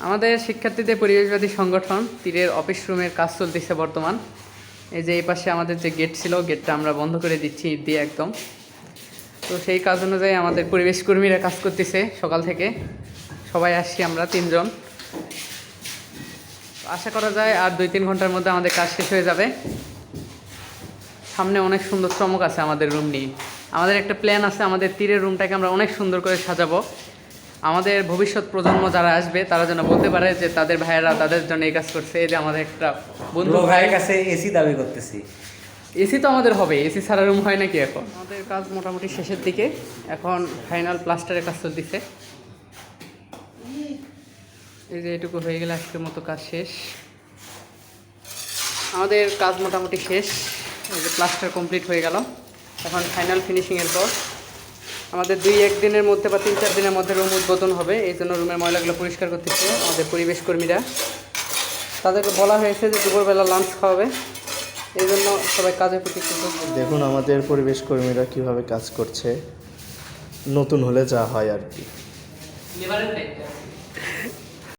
আমাদের শিক্ষার্থীদের পরিবেশবাদী সংগঠন তীরের অফিস রুমের কাজ চলতেছে বর্তমান। এই যে এই পাশে আমাদের যে গেট ছিল, গেটটা আমরা বন্ধ করে দিচ্ছি ইট দিয়ে একদম। তো সেই কাজ অনুযায়ী আমাদের পরিবেশ কর্মীরা কাজ করতেছে সকাল থেকে। সবাই আসছি আমরা 3 জন। আশা করা যায় আর 2-3 ঘন্টার মধ্যে আমাদের কাজ শেষ হয়ে যাবে। সামনে অনেক সুন্দর চমক আছে আমাদের রুম নিয়ে। আমাদের একটা প্ল্যান আছে, আমাদের তীরের রুমটাকে আমরা অনেক সুন্দর করে সাজাবো। আমাদের ভবিষ্যৎ প্রজন্ম যারা আসবে তারা যেন বলতে পারে যে তাদের ভাইয়েরা তাদের জন্য এই কাজ করছে। এই যে আমাদের একটা বন্ধু ভাইয়ের কাছে এসি দাবি করতেছি। এসি তো আমাদের হবে, এসি ছাড়া রুম হয় নাকি? এখন আমাদের কাজ মোটামুটি শেষের দিকে, এখন ফাইনাল প্লাস্টারের কাজ চলতেছে। এই যে এটুকু হয়ে গেলে আজকের মতো কাজ শেষ। আমাদের কাজ মোটামুটি শেষ, এই যে প্লাস্টার কমপ্লিট হয়ে গেল। এখন ফাইনাল ফিনিশিংয়ের পর আমাদের 2-1 দিনের মধ্যে বা 3-4 দিনের মধ্যে রুম উদ্বোধন হবে। এই জন্য রুমের ময়লাগুলো পরিষ্কার করতেছে আমাদের পরিবেশ কর্মীরা। তাদেরকে বলা হয়েছে যে দুপুরবেলা লাঞ্চ খাওয়াবে, এই জন্য সবাই কাজের প্রতি। দেখুন আমাদের পরিবেশ কর্মীরা কিভাবে কাজ করছে, নতুন হলে যা হয় আর কি।